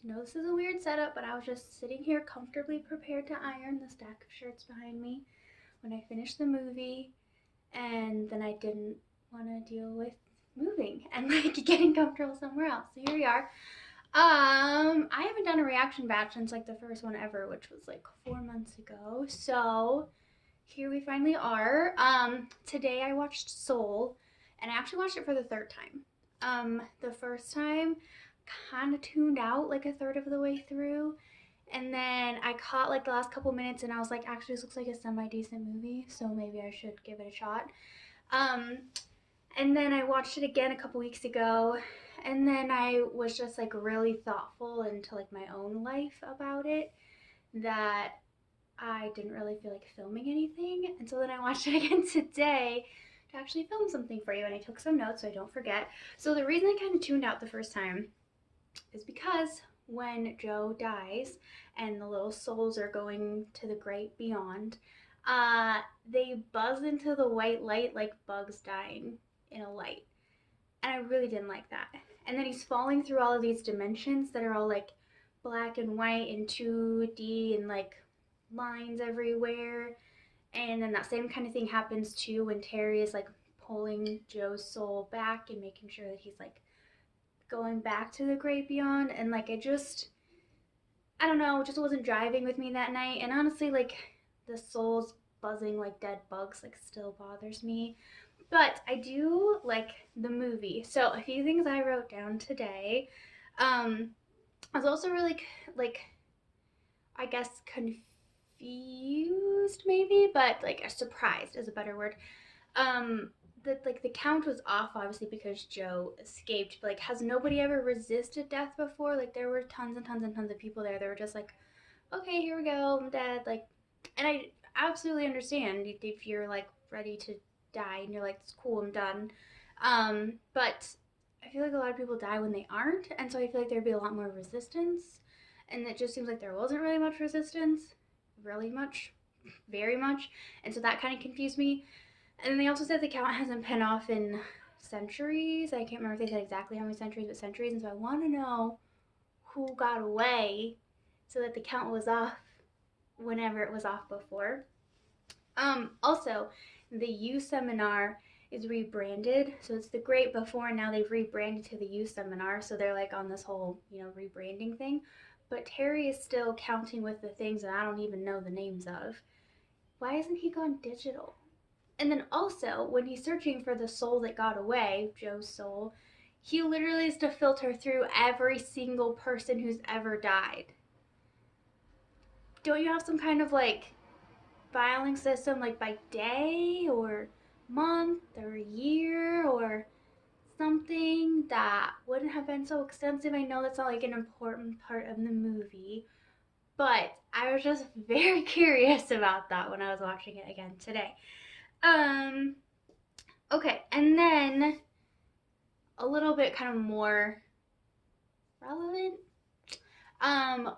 know this is a weird setup, but I was just sitting here comfortably prepared to iron the stack of shirts behind me when I finished the movie, and then I didn't want to deal with moving and like getting comfortable somewhere else. So here we are. I haven't done a reaction batch since like the first one ever, which was like 4 months ago. So here we finally are. Today I watched Soul, and I actually watched it for the third time. The first time kind of tuned out like a third of the way through, and then I caught like the last couple minutes, and I was like, actually, this looks like a semi-decent movie, so maybe I should give it a shot. Um, and then I watched it again a couple weeks ago, and then I was just like really thoughtful into like my own life about it, that I didn't really feel like filming anything. And so then I watched it again today to actually film something for you, and I took some notes so I don't forget. So the reason I kind of tuned out the first time is because when Joe dies and the little souls are going to the great beyond, they buzz into the white light like bugs dying in a light. And I really didn't like that. And then he's falling through all of these dimensions that are all like black and white and 2D and like lines everywhere. And then that same kind of thing happens too when Terry is like pulling Joe's soul back and making sure that he's like going back to the great beyond. And like it just, I don't know, it just wasn't driving with me that night. And honestly, like the souls buzzing like dead bugs like still bothers me. But I do like the movie. So a few things I wrote down today. I was also really like, I guess, confused maybe, but like surprised is a better word. That like the count was off obviously because Joe escaped, but like has nobody ever resisted death before? Like there were tons and tons and tons of people there. They were just like, okay, here we go, I'm dead. Like, and I absolutely understand if you're like ready to die and you're like, it's cool, I'm done. But I feel like a lot of people die when they aren't, and so I feel like there'd be a lot more resistance, and it just seems like there wasn't really much resistance, really much, very much, and so that kind of confused me. And then they also said the count hasn't been off in centuries. I can't remember if they said exactly how many centuries, but centuries, and so I want to know who got away so that the count was off whenever it was off before. Also, the U seminar is rebranded, so it's the Great Before, and now they've rebranded to the U seminar, so they're like on this whole, rebranding thing. But Terry is still counting with the things that I don't even know the names of. Why hasn't he gone digital? And then also, when he's searching for the soul that got away, Joe's soul, he literally has to filter through every single person who's ever died. Don't you have some kind of like filing system, like by day or month or year or something that wouldn't have been so extensive? I know that's not like an important part of the movie, but I was just very curious about that when I was watching it again today. Um, okay, and then a little bit kind of more relevant.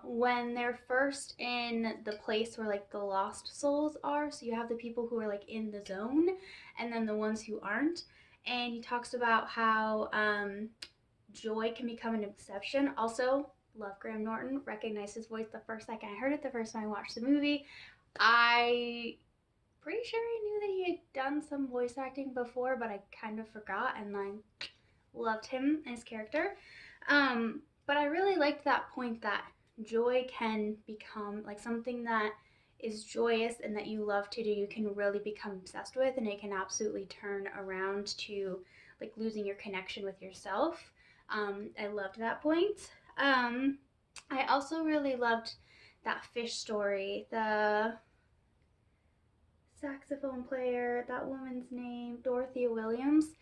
When they're first in the place where like the lost souls are, so you have the people who are like in the zone, and then the ones who aren't. And he talks about how joy can become an exception. Also, love Graham Norton. Recognized his voice the first second I heard it, the first time I watched the movie. I pretty sure I knew that he had done some voice acting before, but I kind of forgot, and I loved him and his character. But I really liked that point that joy can become like something that is joyous and that you love to do, you can really become obsessed with, and it can absolutely turn around to like losing your connection with yourself. I loved that point. I also really loved that fish story. The saxophone player, that woman's name, Dorothea Williams,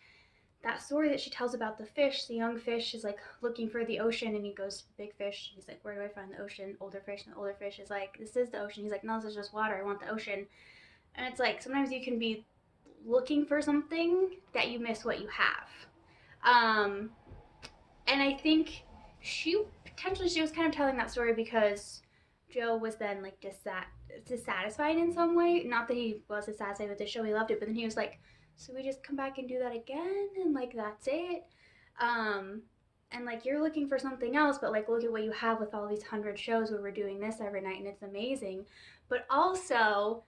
that story that she tells about the fish, the young fish is like looking for the ocean, and he goes to the big fish. He's like, where do I find the ocean? Older fish, and the older fish is like, this is the ocean. He's like, no, this is just water. I want the ocean. And it's like sometimes you can be looking for something that you miss what you have. And I think she was kind of telling that story because Joe was then like dissatisfied in some way. Not that he was dissatisfied with the show, he loved it, but then he was like, so we just come back and do that again, and like that's it. and like you're looking for something else, but like look at what you have with all these 100 shows where we're doing this every night and it's amazing. But also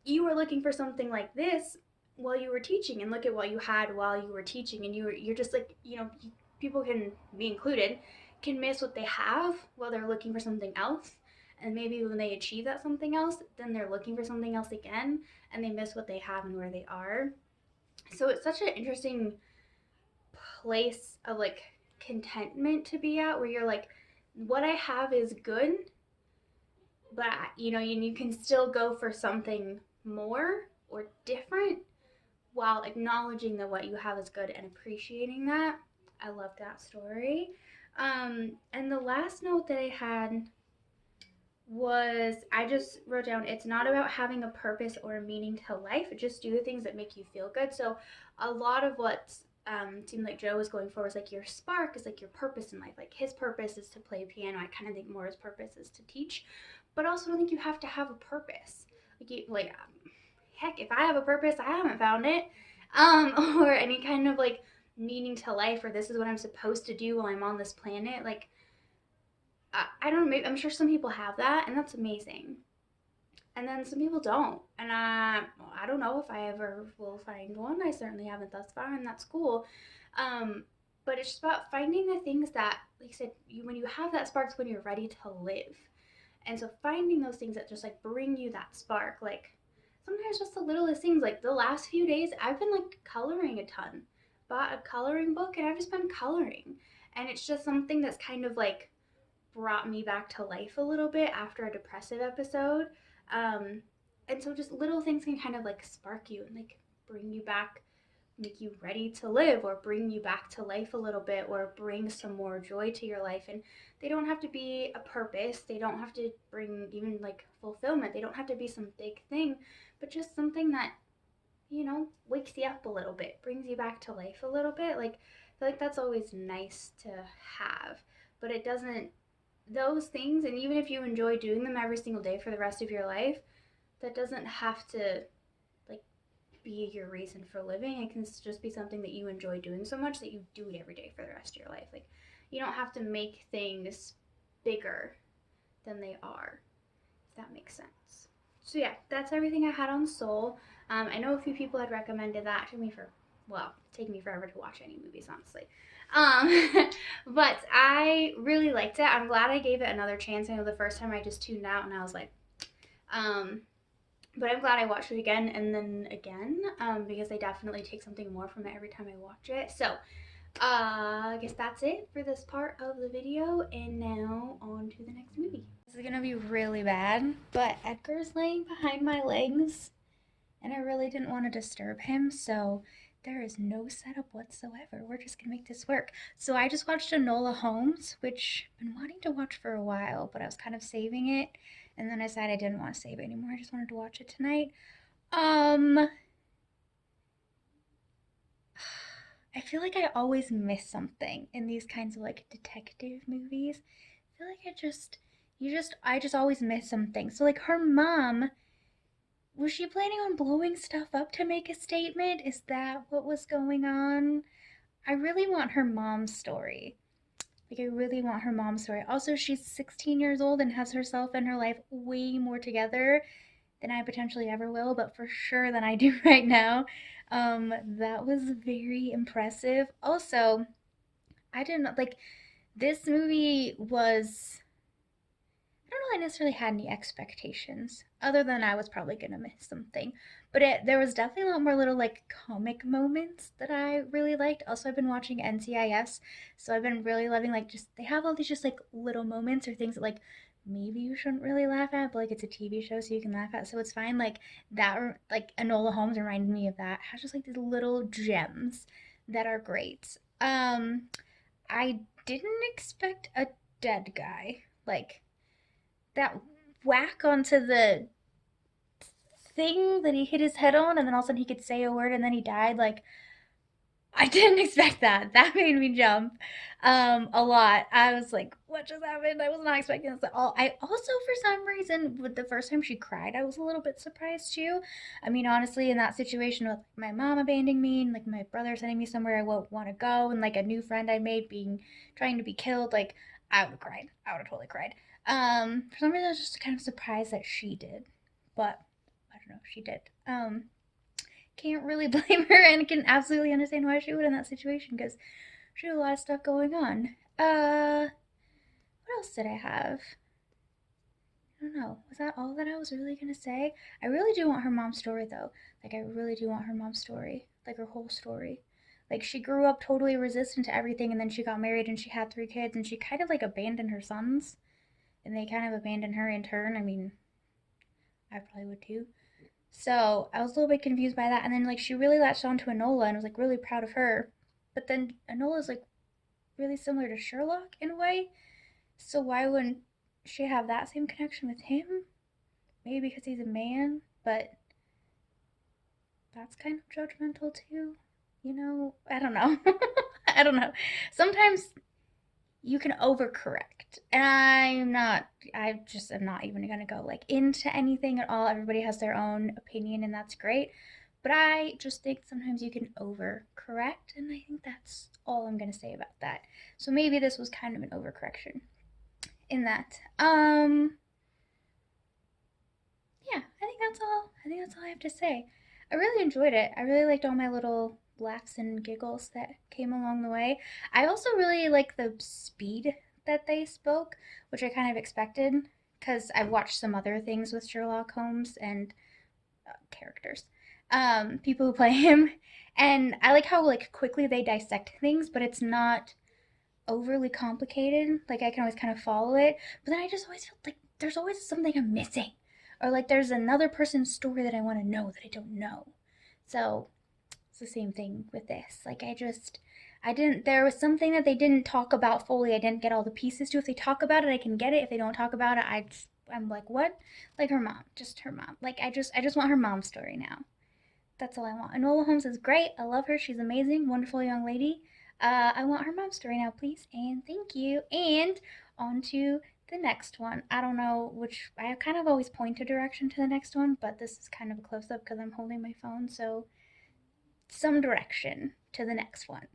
you were looking for something like this while you were teaching, and look at what you had while you were teaching, and you're just like, people can be included, can miss what they have while they're looking for something else. And maybe when they achieve that something else, then they're looking for something else again, and they miss what they have and where they are. So it's such an interesting place of like contentment to be at, where you're like, what I have is good, but you can still go for something more or different while acknowledging that what you have is good and appreciating that. I love that story. And the last note that I had was, I just wrote down, it's not about having a purpose or a meaning to life. Just do the things that make you feel good. So a lot of what seemed like Joe was going for was like your spark is like your purpose in life. Like his purpose is to play piano. I kind of think more his purpose is to teach, but also I don't think you have to have a purpose. Heck, if I have a purpose, I haven't found it, or any kind of like meaning to life, or this is what I'm supposed to do while I'm on this planet. Like I don't know, maybe, I'm sure some people have that, and that's amazing. And then some people don't. And I don't know if I ever will find one. I certainly haven't thus far, and that's cool. Um, but it's just about finding the things that, like I said, when you have that spark, it's when you're ready to live. And so finding those things that just like bring you that spark, like sometimes just the littlest things. Like the last few days, I've been like coloring a ton. Bought a coloring book, and I've just been coloring. And it's just something that's kind of like brought me back to life a little bit after a depressive episode. Um, and so just little things can kind of like spark you and like bring you back, make you ready to live, or bring you back to life a little bit, or bring some more joy to your life. And they don't have to be a purpose, they don't have to bring even like fulfillment, they don't have to be some big thing, but just something that, wakes you up a little bit, brings you back to life a little bit. Like, I feel like that's always nice to have, but it doesn't, those things, and even if you enjoy doing them every single day for the rest of your life, that doesn't have to like be your reason for living. It can just be something that you enjoy doing so much that you do it every day for the rest of your life. Like, you don't have to make things bigger than they are, if that makes sense. So yeah, that's everything I had on Soul. I know a few people had recommended that to me for, well, take me forever to watch any movies, honestly. But I really liked it. I'm glad I gave it another chance. I know the first time I just tuned out and I was like, um, but I'm glad I watched it again and then again, because I definitely take something more from it every time I watch it. So, I guess that's it for this part of the video, and now on to the next movie. This is gonna be really bad, but Edgar's laying behind my legs, and I really didn't want to disturb him, so there is no setup whatsoever. We're just gonna make this work. So I just watched Enola Holmes, which I've been wanting to watch for a while, but I was kind of saving it, and then I decided I didn't want to save it anymore. I just wanted to watch it tonight. I feel like I always miss something in these kinds of like detective movies. I feel like I just always miss something. So like her mom, was she planning on blowing stuff up to make a statement? Is that what was going on? I really want her mom's story. Like, I really want her mom's story. Also, she's 16 years old and has herself and her life way more together than I potentially ever will, but for sure than I do right now. That was very impressive. Also, I didn't like, this movie was, I don't know, I necessarily had any expectations other than I was probably gonna miss something. But there was definitely a lot more little like comic moments that I really liked. Also, I've been watching NCIS, so I've been really loving like, just they have all these just like little moments or things that like maybe you shouldn't really laugh at, but like it's a TV show, so you can laugh at, so it's fine. Like that, like Enola Holmes reminded me of that. It has just like these little gems that are great. I didn't expect a dead guy. Like that whack onto the thing that he hit his head on, and then all of a sudden he could say a word and then he died. Like, I didn't expect that. That made me jump a lot. I was like, what just happened? I was not expecting this at all. I also, for some reason, with the first time she cried, I was a little bit surprised too. I mean, honestly, in that situation with my mom abandoning me and like my brother sending me somewhere I won't want to go and like a new friend I made being trying to be killed, like I would have cried. I would have totally cried. For some reason, I was just kind of surprised that she did, but I don't know, she did. Can't really blame her and can absolutely understand why she would in that situation because she had a lot of stuff going on. What else did I have? I don't know. Was that all that I was really gonna say? I really do want her mom's story though. Like I really do want her mom's story. Like her whole story. Like she grew up totally resistant to everything and then she got married and she had 3 kids and she kind of like abandoned her sons and they kind of abandoned her in turn. I mean, I probably would too. So I was a little bit confused by that. And then like she really latched on to Enola and was like really proud of her. But then Enola's like really similar to Sherlock in a way. So why wouldn't she have that same connection with him? Maybe because he's a man, but that's kind of judgmental too. I don't know. I don't know. Sometimes you can overcorrect. And I just am not even gonna go like into anything at all. Everybody has their own opinion and that's great. But I just think sometimes you can overcorrect, and I think that's all I'm gonna say about that. So maybe this was kind of an overcorrection in that. Yeah, I think that's all. I think that's all I have to say. I really enjoyed it. I really liked all my little laughs and giggles that came along the way. I also really like the speed that they spoke, which I kind of expected because I've watched some other things with Sherlock Holmes and characters, people who play him, and I like how like quickly they dissect things, but it's not overly complicated. Like I can always kind of follow it, but then I just always feel like there's always something I'm missing, or like there's another person's story that I want to know that I don't know. So it's the same thing with this. Like I didn't. There was something that they didn't talk about fully. I didn't get all the pieces to. If they talk about it, I can get it. If they don't talk about it, I'm like, what? Like her mom, just her mom. Like I just want her mom's story now. That's all I want. Enola Holmes is great. I love her. She's amazing, wonderful young lady. I want her mom's story now, please. And thank you. And on to the next one. I don't know which, I kind of always point a direction to the next one, but this is kind of a close up because I'm holding my phone. So, some direction to the next one.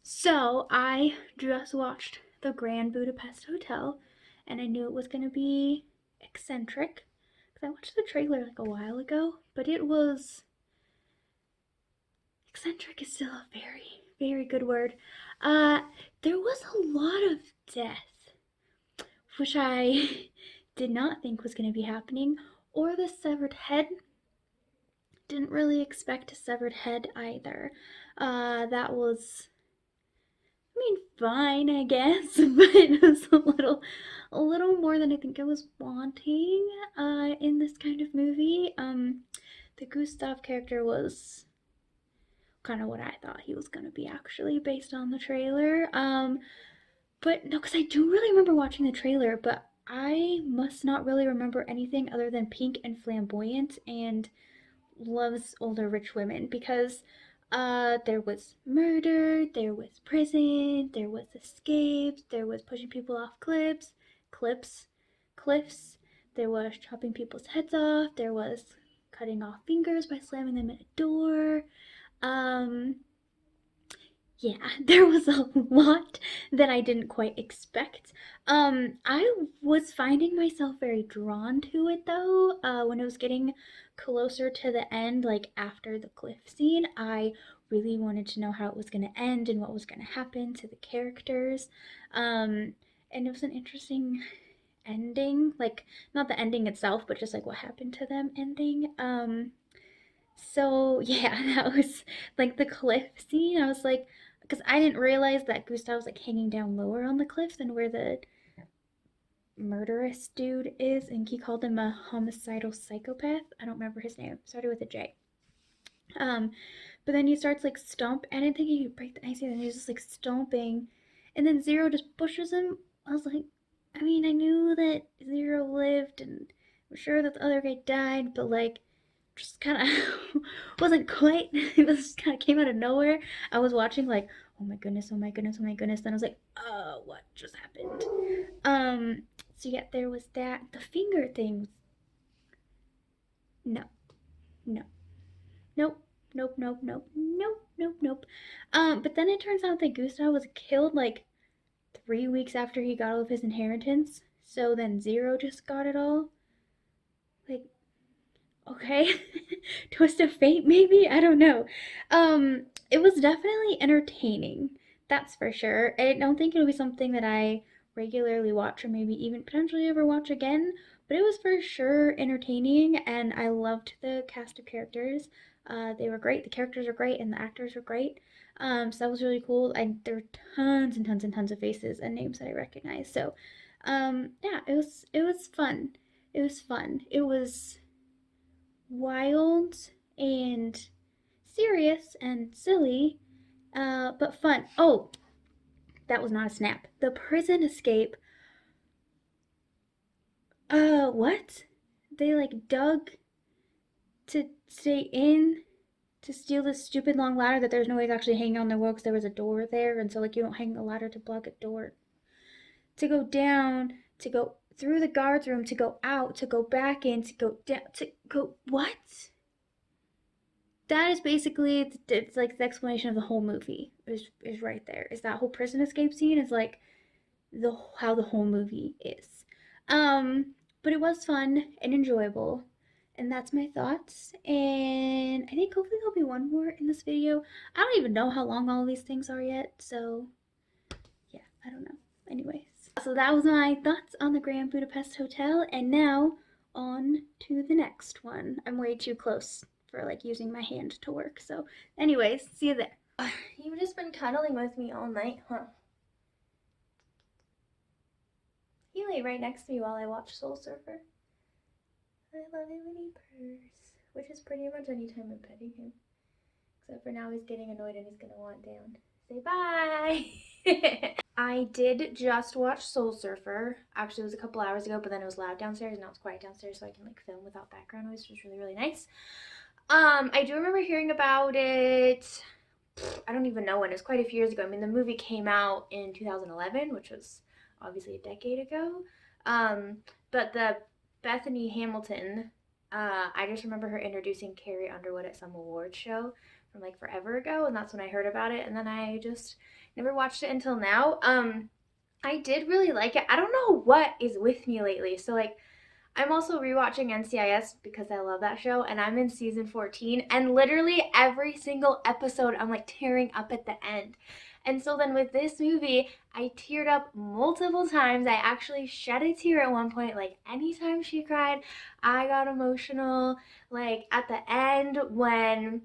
So, I just watched the Grand Budapest Hotel and I knew it was going to be eccentric because I watched the trailer like a while ago, but it was eccentric is still a very, very good word. Uh, there was a lot of death, which I did not think was going to be happening, or the severed head. Didn't really expect a severed head either. That was, I mean, fine, I guess, but it was a little more than I think I was wanting, in this kind of movie. The Gustav character was kind of what I thought he was going to be actually based on the trailer. But no, because I do really remember watching the trailer, but I must not really remember anything other than pink and flamboyant and loves older rich women because there was murder, there was prison, there was escapes, there was pushing people off cliffs, there was chopping people's heads off, there was cutting off fingers by slamming them in a door. Um, yeah, there was a lot that I didn't quite expect. I was finding myself very drawn to it though. When it was getting closer to the end, like after the cliff scene, I really wanted to know how it was going to end and what was going to happen to the characters. And it was an interesting ending, like not the ending itself, but just like what happened to them ending. So yeah, that was like the cliff scene. I was like, because I didn't realize that Gustav was like hanging down lower on the cliff than where the murderous dude is, and he called him a homicidal psychopath. I don't remember his name. Started with a J. Um, but then he starts like stomp, and I didn't think he could break the ice, and he's just like stomping, and then Zero just pushes him. I was like, I mean, I knew that Zero lived, and I'm sure that the other guy died, but like just kind of wasn't quite, it was kind of came out of nowhere. I was watching like, oh my goodness, oh my goodness, oh my goodness. Then I was like, oh, what just happened? So yeah, there was that. The finger thing. No, no, nope, nope, nope, nope, nope, nope, nope. But then it turns out that Gustav was killed like 3 weeks after he got all of his inheritance. So then Zero just got it all. Like, okay. Twist of fate, maybe? I don't know. It was definitely entertaining. That's for sure. I don't think it'll be something that I regularly watch or maybe even potentially ever watch again, but it was for sure entertaining and I loved the cast of characters. They were great. The characters are great and the actors are great. So that was really cool. And there were tons and tons and tons of faces and names that I recognized. So, yeah, it was fun. It was fun. It was wild and serious and silly, but fun. Oh, that was not a snap. The prison escape. What? They like dug to stay in to steal this stupid long ladder that there's no way it's actually hanging on the wall because there was a door there, and so like you don't hang the ladder to block a door. To go down, to go through the guards room, to go out, to go back in, to go down, to go what? That is basically it's like the explanation of the whole movie is right there. Is that whole prison escape scene is like the how the whole movie is. But it was fun and enjoyable. And that's my thoughts. And I think hopefully there'll be one more in this video. I don't even know how long all these things are yet, so yeah, I don't know. Anyways. So that was my thoughts on the Grand Budapest Hotel, and now on to the next one. I'm way too close for like using my hand to work. So anyways, see you there. You've just been cuddling with me all night, huh? He lay right next to me while I watched Soul Surfer. I love it when he purrs, which is pretty much any time I'm petting him. Except for now he's getting annoyed and he's gonna want down. Say bye! I did just watch Soul Surfer. Actually, it was a couple hours ago, but then it was loud downstairs and now it's quiet downstairs, so I can like film without background noise, which is really, really nice. I do remember hearing about it. I don't even know when. It was quite a few years ago. I mean, the movie came out in 2011, which was obviously a decade ago. But the Bethany Hamilton, I just remember her introducing Carrie Underwood at some awards show from like forever ago, and that's when I heard about it. And then I just never watched it until now. I did really like it. I don't know what is with me lately. So like I'm also rewatching NCIS because I love that show, and I'm in season 14, and literally every single episode I'm like tearing up at the end. And so then with this movie, I teared up multiple times. I actually shed a tear at one point. Like anytime she cried, I got emotional. Like at the end when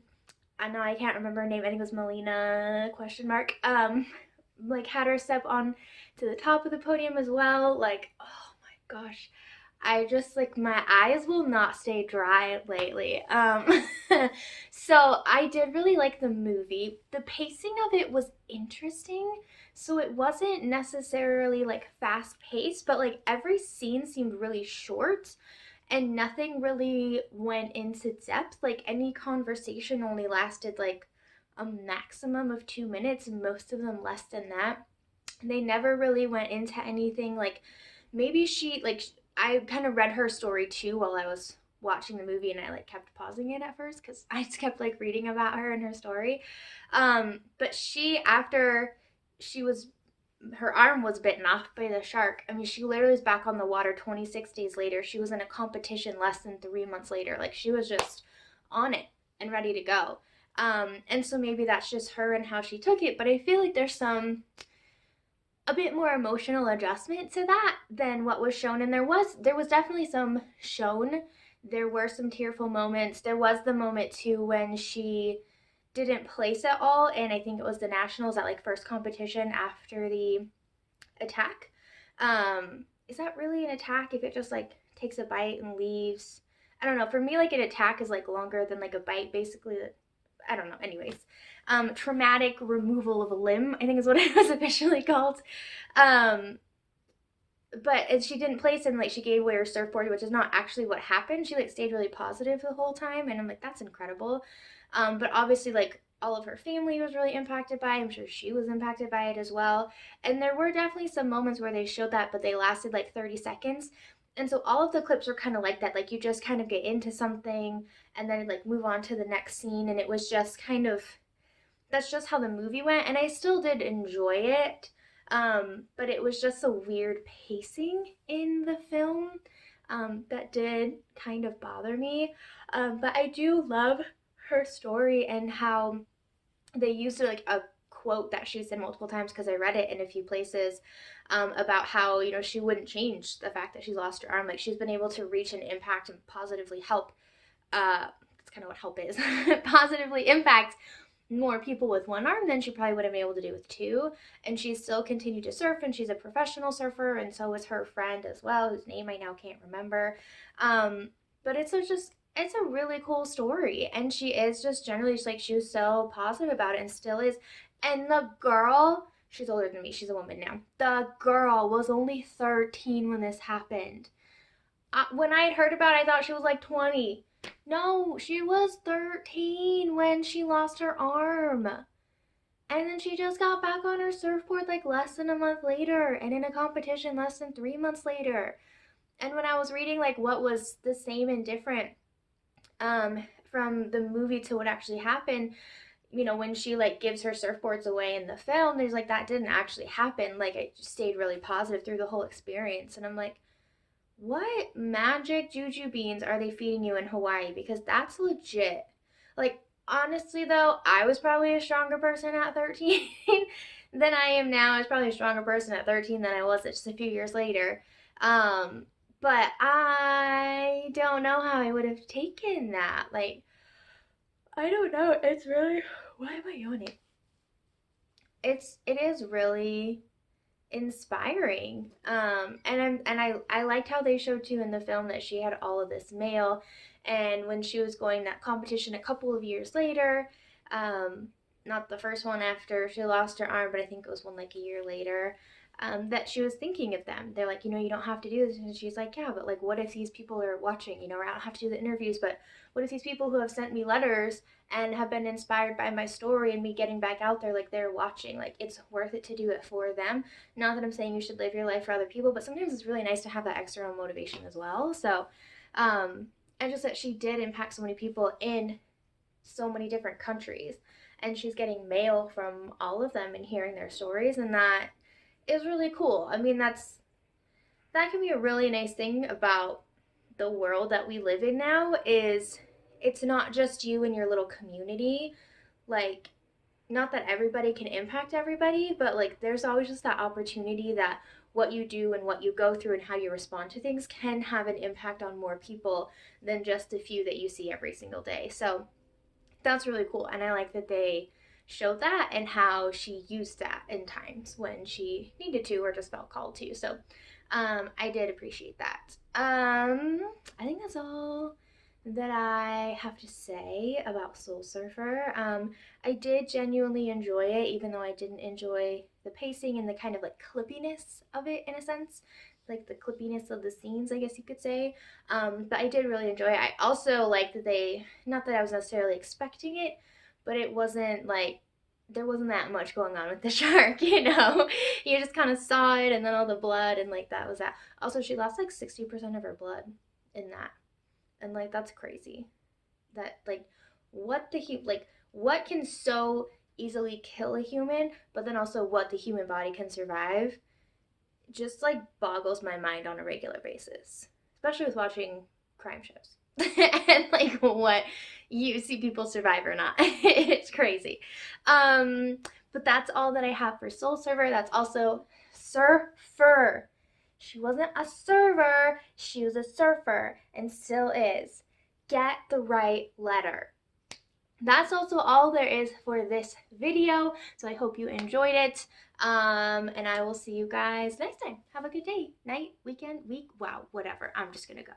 I know I can't remember her name. I think it was Melina question mark. Like had her step on to the top of the podium as well. Like oh my gosh. I just like my eyes will not stay dry lately. So I did really like the movie. The pacing of it was interesting. So it wasn't necessarily like fast paced, but like every scene seemed really short and nothing really went into depth. Like any conversation only lasted like a maximum of 2 minutes, and most of them less than that. They never really went into anything like maybe she like I kind of read her story too while I was watching the movie, and I like kept pausing it at first because I just kept like reading about her and her story. But she after she was her arm was bitten off by the shark. I mean, she literally was back on the water 26 days later. She was in a competition less than 3 months later. Like she was just on it and ready to go. And so maybe that's just her and how she took it. But I feel like there's a bit more emotional adjustment to that than what was shown, and there was definitely some shown. There were some tearful moments. There was the moment too when she didn't place at all, and I think it was the nationals, that like first competition after the attack. Is that really an attack if it just like takes a bite and leaves? I don't know. For me, like an attack is like longer than like a bite, basically. I don't know. Anyways, traumatic removal of a limb, I think is what it was officially called. but she didn't place and like she gave away her surfboard, which is not actually what happened. She like stayed really positive the whole time, and I'm like, that's incredible. But obviously, like all of her family was really impacted by it. I'm sure she was impacted by it as well. And there were definitely some moments where they showed that, but they lasted like 30 seconds. And so all of the clips were kind of like that. Like you just kind of get into something and then like move on to the next scene. And it was just kind of, that's just how the movie went. And I still did enjoy it. But it was just a weird pacing in the film that did kind of bother me. But I do love her story and how they used like a quote that she said multiple times because I read it in a few places about how, you know, she wouldn't change the fact that she lost her arm. Like she's been able to reach and impact and positively help. That's kind of what help is. Positively impact more people with one arm than she probably would have been able to do with two. And she still continued to surf, and she's a professional surfer, and so is her friend as well, whose name I now can't remember. But it's a really cool story, and she is just generally just like she was so positive about it and still is. And the girl, she's older than me, she's a woman now. The girl was only 13 when this happened. When I had heard about it, I thought she was like 20. No, she was 13 when she lost her arm. And then she just got back on her surfboard like less than a month later, and in a competition less than 3 months later. And when I was reading like what was the same and different from the movie to what actually happened, you know, when she like gives her surfboards away in the film, there's like that didn't actually happen. Like it stayed really positive through the whole experience. And I'm like, what magic juju beans are they feeding you in Hawaii? Because that's legit. Like, honestly, though, I was probably a stronger person at 13 than I am now. I was probably a stronger person at 13 than I was just a few years later. Um, but I don't know how I would have taken that. Like, I don't know. It's really. Why am I yawning? It is really inspiring. And I liked how they showed too in the film that she had all of this mail, and when she was going that competition a couple of years later, um, not the first one after she lost her arm, but I think it was one like a year later. That she was thinking of them. They're like, you know, you don't have to do this. And she's like, yeah, but like, what if these people are watching? You know, I don't have to do the interviews, but what if these people who have sent me letters and have been inspired by my story and me getting back out there, like they're watching? Like, it's worth it to do it for them. Not that I'm saying you should live your life for other people, but sometimes it's really nice to have that external motivation as well. So, and just that she did impact so many people in so many different countries, and she's getting mail from all of them and hearing their stories, and that is really cool. I mean, that can be a really nice thing about the world that we live in now is it's not just you and your little community. Like, not that everybody can impact everybody, but like there's always just that opportunity that what you do and what you go through and how you respond to things can have an impact on more people than just a few that you see every single day. So that's really cool. And I like that they showed that and how she used that in times when she needed to or just felt called to. So I did appreciate that. I think that's all that I have to say about Soul Surfer. I did genuinely enjoy it, even though I didn't enjoy the pacing and the kind of like clippiness of it in a sense. Like the clippiness of the scenes, I guess you could say. But I did really enjoy it. I also liked that they, not that I was necessarily expecting it, but it wasn't like there wasn't that much going on with the shark, you know. You just kind of saw it and then all the blood and like that was that. Also, she lost like 60% of her blood in that. And like that's crazy. That like what can so easily kill a human, but then also what the human body can survive just like boggles my mind on a regular basis, especially with watching crime shows and like what you see people survive or not. It's crazy. Um, but that's all that I have for Soul Server. That's also Surfer. She wasn't a server, she was a surfer and still is. Get the right letter. That's also all there is for this video. So I hope you enjoyed it. And I will see you guys next time. Have a good day, night, weekend, week, wow, whatever. I'm just gonna go.